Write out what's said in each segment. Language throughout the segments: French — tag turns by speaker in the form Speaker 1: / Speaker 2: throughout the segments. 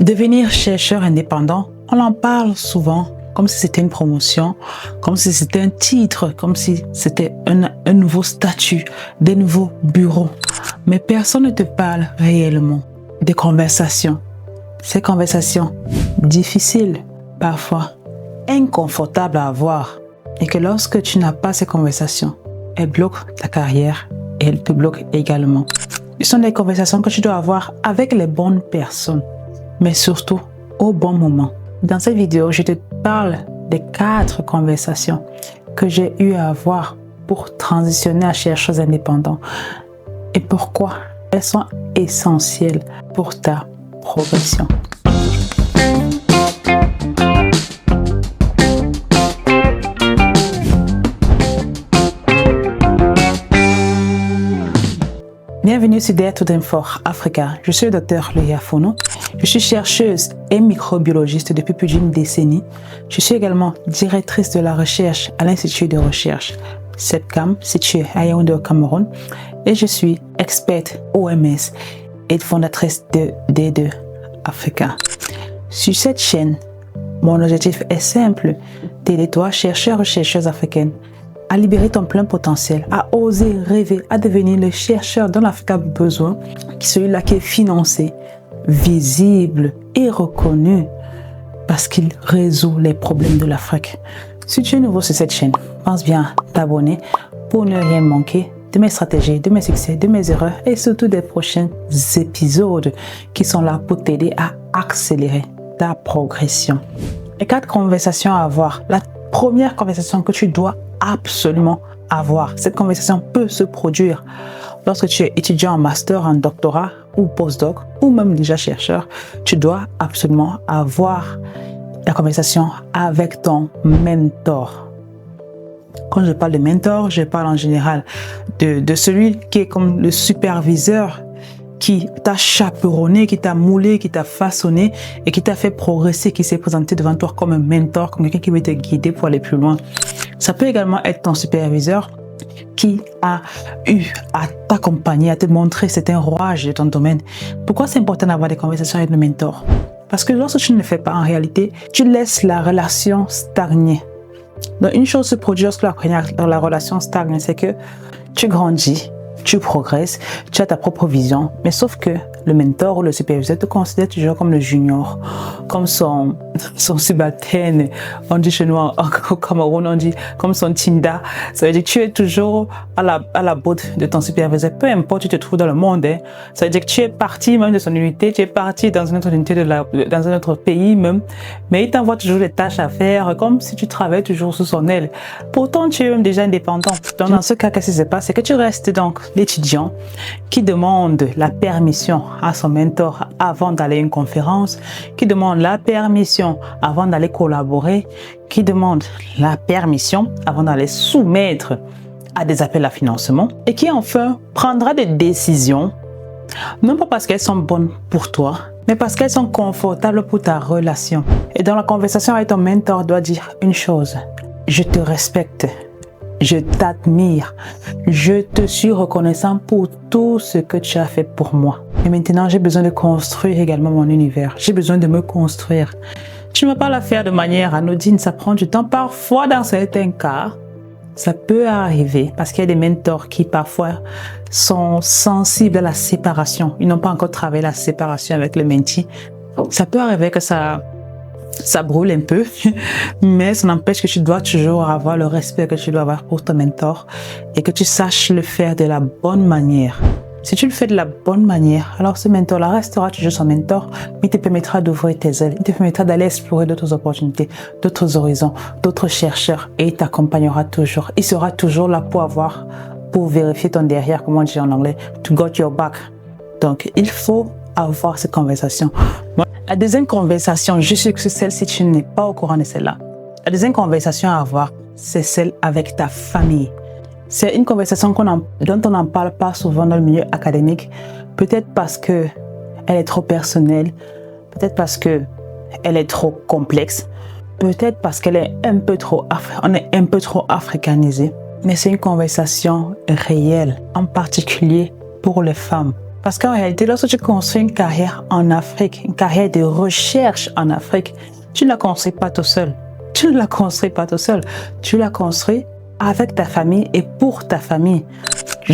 Speaker 1: Devenir chercheur indépendant, on en parle souvent comme si c'était une promotion, comme si c'était un titre, comme si c'était un nouveau statut, des nouveaux bureaux. Mais personne ne te parle réellement des conversations. Ces conversations difficiles, parfois inconfortables à avoir. Et que lorsque tu n'as pas ces conversations, elles bloquent ta carrière et elles te bloquent également. Ce sont des conversations que tu dois avoir avec les bonnes personnes, mais surtout au bon moment. Dans cette vidéo, je te parle des 4 conversations que j'ai eu à avoir pour transitionner à chercheuse indépendante et pourquoi elles sont essentielles pour ta progression. Bienvenue sur Dare to Dream for Africa. Je suis le Dr Leah Fono. Je suis chercheuse et microbiologiste depuis plus d'une décennie. Je suis également directrice de la recherche à l'Institut de recherche CEPCAM, situé à Yaoundé au Cameroun. Et je suis experte OMS et fondatrice de D2 Africa. Sur cette chaîne, mon objectif est simple, d'aider toi, chercheur ou chercheuse africaine, à libérer ton plein potentiel, à oser rêver, à devenir le chercheur dont l'Afrique a besoin, celui-là qui est financé, visible et reconnu parce qu'il résout les problèmes de l'Afrique. Si tu es nouveau sur cette chaîne, pense bien à t'abonner pour ne rien manquer de mes stratégies, de mes succès, de mes erreurs et surtout des prochains épisodes qui sont là pour t'aider à accélérer ta progression. Les 4 conversations à avoir. La première conversation que tu dois absolument avoir. Cette conversation peut se produire lorsque tu es étudiant en master, en doctorat ou postdoc ou même déjà chercheur. Tu dois absolument avoir la conversation avec ton mentor. Quand je parle de mentor, je parle en général de celui qui est comme le superviseur qui t'a chaperonné, qui t'a moulé, qui t'a façonné et qui t'a fait progresser, qui s'est présenté devant toi comme un mentor, comme quelqu'un qui veut te guider pour aller plus loin. Ça peut également être ton superviseur qui a eu à t'accompagner, à te montrer certains rouages de ton domaine. Pourquoi c'est important d'avoir des conversations avec le mentor? Parce que lorsque tu ne le fais pas, en réalité, tu laisses la relation stagner. Donc une chose se produit lorsque la relation stagne, c'est que tu grandis, tu progresses, tu as ta propre vision, mais sauf que le mentor ou le superviseur te considère toujours comme le junior, comme son subalterne. On dit chez nous au Cameroun, on dit comme son Tinda. Ça veut dire que tu es toujours à la botte de ton superviseur, peu importe où tu te trouves dans le monde. Ça veut dire que tu es parti même de son unité, tu es parti dans une autre unité, dans un autre pays même, mais il t'envoie toujours des tâches à faire, comme si tu travaillais toujours sous son aile. Pourtant, tu es même déjà indépendant. Donc, dans ce cas, qu'est-ce qui se passe? C'est que tu restes donc l'étudiant qui demande la permission à son mentor avant d'aller à une conférence, qui demande la permission avant d'aller collaborer, qui demande la permission avant d'aller soumettre à des appels à financement et qui enfin prendra des décisions, non pas parce qu'elles sont bonnes pour toi, mais parce qu'elles sont confortables pour ta relation. Et dans la conversation avec ton mentor, doit dire une chose: je te respecte, je t'admire, je te suis reconnaissant pour tout ce que tu as fait pour moi. Et maintenant, j'ai besoin de construire également mon univers. J'ai besoin de me construire. Tu ne vas pas la faire de manière anodine, ça prend du temps. Parfois, dans certains cas, ça peut arriver parce qu'il y a des mentors qui parfois sont sensibles à la séparation. Ils n'ont pas encore travaillé la séparation avec le mentee. Ça peut arriver que ça brûle un peu, mais ça n'empêche que tu dois toujours avoir le respect que tu dois avoir pour ton mentor et que tu saches le faire de la bonne manière. Si tu le fais de la bonne manière, alors ce mentor-là restera toujours son mentor, mais il te permettra d'ouvrir tes ailes, il te permettra d'aller explorer d'autres opportunités, d'autres horizons, d'autres chercheurs et il t'accompagnera toujours. Il sera toujours là pour vérifier ton derrière, comme on dit en anglais, to got your back. Donc, il faut avoir cette conversation. La deuxième conversation, je sais que c'est celle-ci, tu n'es pas au courant de celle-là. La deuxième conversation à avoir, c'est celle avec ta famille. C'est une conversation dont on n'en parle pas souvent dans le milieu académique, peut-être parce qu'elle est trop personnelle, peut-être parce qu'elle est trop complexe, peut-être parce qu'elle est on est un peu trop africanisé. Mais c'est une conversation réelle, en particulier pour les femmes. Parce qu'en réalité, lorsque tu construis une carrière en Afrique, une carrière de recherche en Afrique, tu ne la construis pas tout seul. Tu ne la construis pas tout seul. Tu la construis avec ta famille et pour ta famille.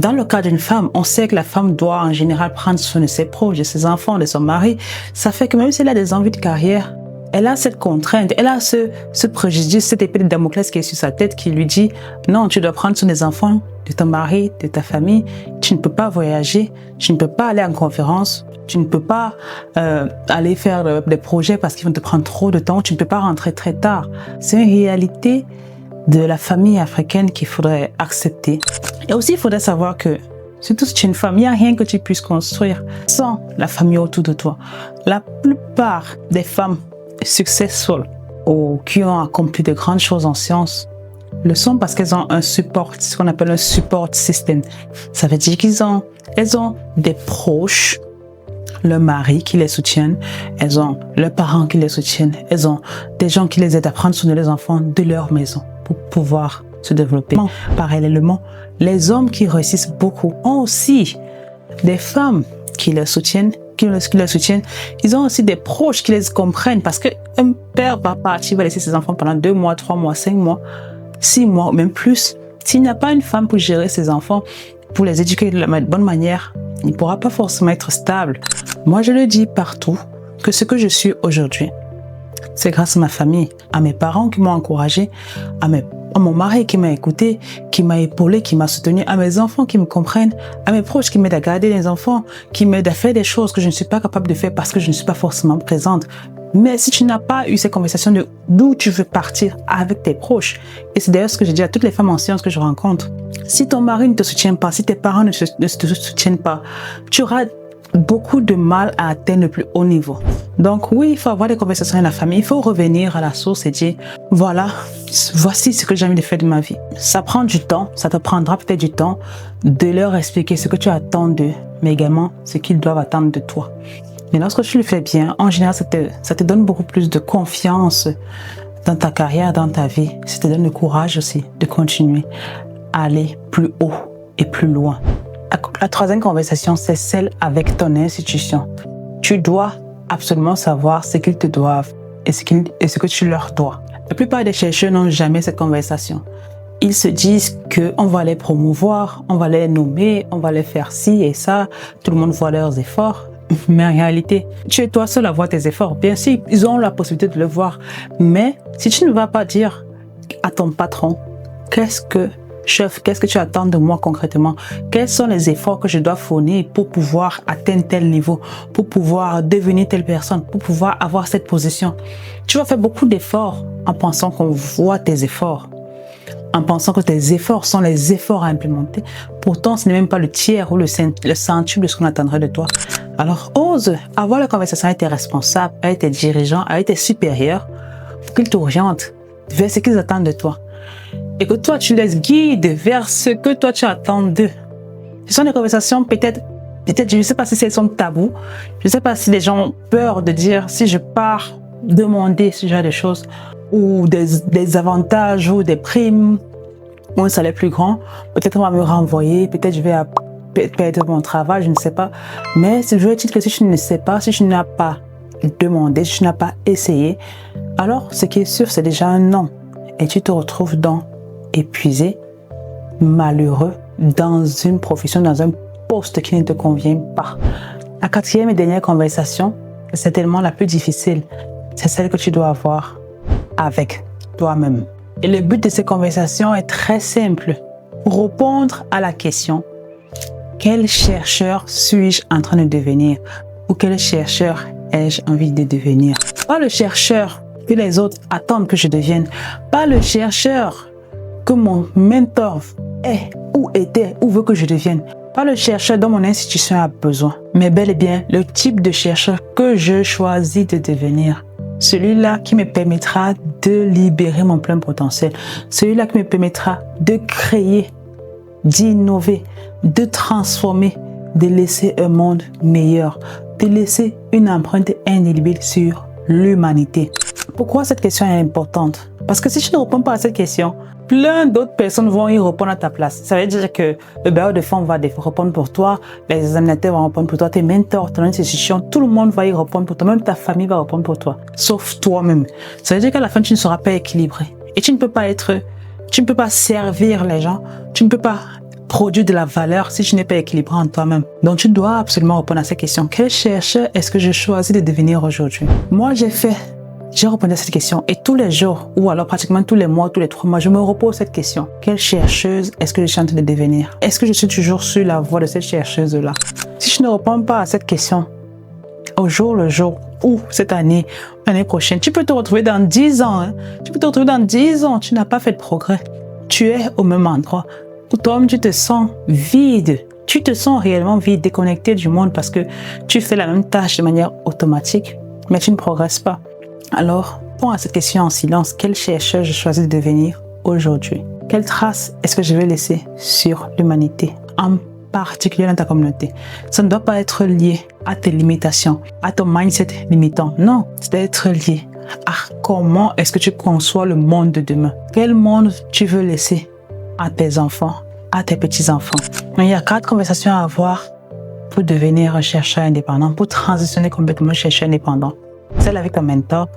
Speaker 1: Dans le cas d'une femme, on sait que la femme doit en général prendre soin de ses proches, de ses enfants, de son mari. Ça fait que même si elle a des envies de carrière, elle a cette contrainte, elle a ce préjudice, cette épée de Damoclès qui est sur sa tête qui lui dit « Non, tu dois prendre soin des enfants, de ton mari, de ta famille. Tu ne peux pas voyager, tu ne peux pas aller en conférence, tu ne peux pas aller faire des projets parce qu'ils vont te prendre trop de temps, tu ne peux pas rentrer très tard. » C'est une réalité de la famille africaine qu'il faudrait accepter. Et aussi, il faudrait savoir que, surtout si tu es une femme, il n'y a rien que tu puisses construire sans la famille autour de toi. La plupart des femmes successful ou qui ont accompli de grandes choses en sciences le sont parce qu'elles ont un support, ce qu'on appelle un support system. Ça veut dire elles ont des proches, le mari qui les soutiennent, elles ont leurs parents qui les soutiennent, elles ont des gens qui les aident à prendre soin des enfants de leur maison pour pouvoir se développer. Parallèlement, les hommes qui réussissent beaucoup ont aussi des femmes qui les soutiennent, ils ont aussi des proches qui les comprennent parce qu'un père va partir, va laisser ses enfants pendant 2 mois, 3 mois, 5 mois, 6 mois, même plus. S'il n'y a pas une femme pour gérer ses enfants, pour les éduquer de la bonne manière, il ne pourra pas forcément être stable. Moi, je le dis partout que ce que je suis aujourd'hui, c'est grâce à ma famille, à mes parents qui m'ont encouragé, à mon mari qui m'a écouté, qui m'a épaulé, qui m'a soutenu, à mes enfants qui me comprennent, à mes proches qui m'aident à garder les enfants, qui m'aident à faire des choses que je ne suis pas capable de faire parce que je ne suis pas forcément présente. Mais si tu n'as pas eu ces conversations de d'où tu veux partir avec tes proches, et c'est d'ailleurs ce que je dis à toutes les femmes en sciences que je rencontre, si ton mari ne te soutient pas, si tes parents ne te soutiennent pas, tu auras beaucoup de mal à atteindre le plus haut niveau. Donc oui, il faut avoir des conversations avec la famille, il faut revenir à la source et dire, voilà, voici ce que j'ai envie de faire de ma vie. Ça prend du temps, ça te prendra peut-être du temps de leur expliquer ce que tu attends d'eux, mais également ce qu'ils doivent attendre de toi. Mais lorsque tu le fais bien, en général, ça te donne beaucoup plus de confiance dans ta carrière, dans ta vie. Ça te donne le courage aussi de continuer à aller plus haut et plus loin. La troisième conversation, c'est celle avec ton institution. Tu dois absolument savoir ce qu'ils te doivent et ce que tu leur dois. La plupart des chercheurs n'ont jamais cette conversation. Ils se disent qu'on va les promouvoir, on va les nommer, on va les faire ci et ça. Tout le monde voit leurs efforts. Mais en réalité, tu es toi seul à voir tes efforts. Bien sûr, ils ont la possibilité de le voir. Mais si tu ne vas pas dire à ton patron, chef, qu'est-ce que tu attends de moi concrètement? Quels sont les efforts que je dois fournir pour pouvoir atteindre tel niveau, pour pouvoir devenir telle personne, pour pouvoir avoir cette position? Tu vas faire beaucoup d'efforts en pensant qu'on voit tes efforts, en pensant que tes efforts sont les efforts à implémenter. Pourtant, ce n'est même pas le tiers ou le centuple de ce qu'on attendrait de toi. Alors, ose avoir la conversation avec tes responsables, avec tes dirigeants, avec tes supérieurs, pour qu'ils t'orientent vers ce qu'ils attendent de toi. Et que toi, tu les guides vers ce que toi, tu attends d'eux. Ce sont des conversations peut-être, je ne sais pas si elles sont tabous. Je ne sais pas si les gens ont peur de dire, si je pars demander ce genre de choses, ou des avantages, ou des primes, ou un salaire plus grand, peut-être on va me renvoyer, peut-être je vais perdre mon travail, je ne sais pas. Mais je veux dire que si tu ne sais pas, si tu n'as pas demandé, si tu n'as pas essayé, alors ce qui est sûr, c'est déjà un non. Et tu te retrouves épuisé, malheureux, dans une profession, dans un poste qui ne te convient pas. La quatrième et dernière conversation, c'est tellement la plus difficile. C'est celle que tu dois avoir avec toi-même. Et le but de ces conversations est très simple. Répondre à la question, quel chercheur suis-je en train de devenir? Ou quel chercheur ai-je envie de devenir? Pas le chercheur que les autres attendent que je devienne. Pas le chercheur que mon mentor est ou était ou veut que je devienne. Pas le chercheur dont mon institution a besoin. Mais bel et bien le type de chercheur que je choisis de devenir. Celui-là qui me permettra de libérer mon plein potentiel. Celui-là qui me permettra de créer, d'innover, de transformer, de laisser un monde meilleur, de laisser une empreinte indélébile sur l'humanité. Pourquoi cette question est importante? Parce que si tu ne réponds pas à cette question, plein d'autres personnes vont y répondre à ta place. Ça veut dire que le bailleur de fonds va répondre pour toi, les examinateurs vont répondre pour toi, tes mentors, ton institution, tout le monde va y répondre pour toi, même ta famille va répondre pour toi, sauf toi-même. Ça veut dire qu'à la fin, tu ne seras pas équilibré. Et tu ne peux pas servir les gens, tu ne peux pas produire de la valeur si tu n'es pas équilibré en toi-même. Donc, tu dois absolument répondre à ces questions. Quel chercheur est-ce que je choisis de devenir aujourd'hui? Moi, j'ai répondu à cette question et tous les jours, ou alors pratiquement tous les mois, tous les 3 mois, je me repose cette question. Quelle chercheuse est-ce que je suis en train de devenir? Est-ce que je suis toujours sur la voie de cette chercheuse-là? Si je ne réponds pas à cette question, au jour le jour, ou cette année, l'année prochaine, tu peux te retrouver dans 10 ans. Hein? Tu peux te retrouver dans 10 ans, tu n'as pas fait de progrès. Tu es au même endroit. Ou toi-même, tu te sens vide. Tu te sens réellement vide, déconnecté du monde parce que tu fais la même tâche de manière automatique, mais tu ne progresses pas. Alors, réponds à cette question en silence. Quel chercheur je choisis de devenir aujourd'hui? Quelle trace est-ce que je vais laisser sur l'humanité, en particulier dans ta communauté? Ça ne doit pas être lié à tes limitations, à ton mindset limitant. Non, c'est d'être lié à comment est-ce que tu conçois le monde de demain. Quel monde tu veux laisser à tes enfants, à tes petits-enfants. Il y a 4 conversations à avoir pour devenir un chercheur indépendant, pour transitionner complètement chercheur indépendant. Celle avec ton mentor,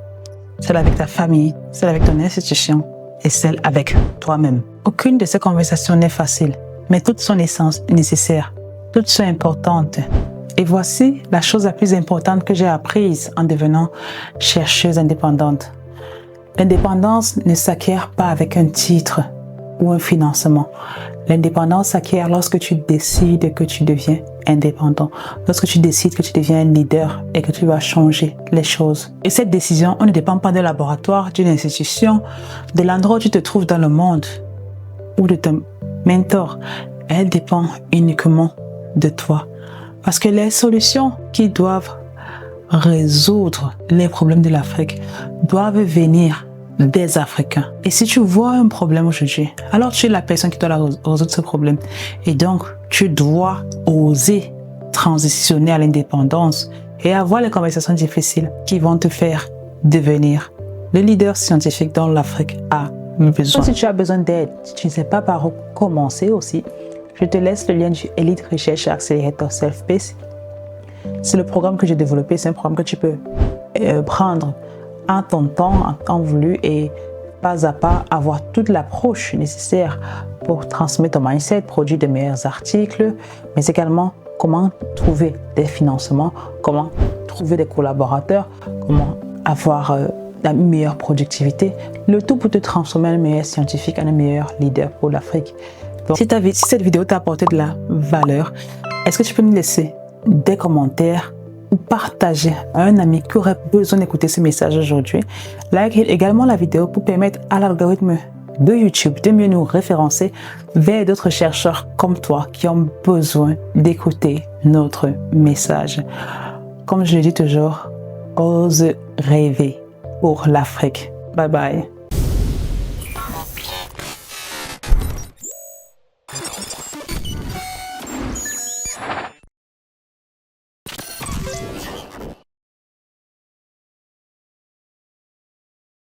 Speaker 1: celle avec ta famille, celle avec ton institution et celle avec toi-même. Aucune de ces conversations n'est facile, mais toutes sont nécessaires, toutes sont importantes. Et voici la chose la plus importante que j'ai apprise en devenant chercheuse indépendante. L'indépendance ne s'acquiert pas avec un titre ou un financement. L'indépendance s'acquiert lorsque tu décides que tu deviens indépendant, lorsque tu décides que tu deviens un leader et que tu vas changer les choses. Et cette décision, on ne dépend pas d'un laboratoire, d'une institution, de l'endroit où tu te trouves dans le monde ou de ton mentor. Elle dépend uniquement de toi. Parce que les solutions qui doivent résoudre les problèmes de l'Afrique doivent venir des Africains. Et si tu vois un problème aujourd'hui, alors tu es la personne qui doit résoudre ce problème. Et donc, tu dois oser transitionner à l'indépendance et avoir les conversations difficiles qui vont te faire devenir le leader scientifique dont l'Afrique a besoin. Si tu as besoin d'aide, si tu ne sais pas par où commencer aussi, je te laisse le lien du Elite Research Accelerator Self-Paced. C'est le programme que j'ai développé, c'est un programme que tu peux prendre en ton temps, en temps voulu et pas à pas avoir toute l'approche nécessaire pour transmettre ton mindset, produire de meilleurs articles, mais également comment trouver des financements, comment trouver des collaborateurs, comment avoir la meilleure productivité, le tout pour te transformer en un meilleur scientifique, en un meilleur leader pour l'Afrique. Donc, si cette vidéo t'a apporté de la valeur, est-ce que tu peux me laisser des commentaires ou partager à un ami qui aurait besoin d'écouter ce message aujourd'hui? Like également la vidéo pour permettre à l'algorithme de YouTube de mieux nous référencer vers d'autres chercheurs comme toi qui ont besoin d'écouter notre message. Comme je le dis toujours, ose rêver pour l'Afrique. Bye bye.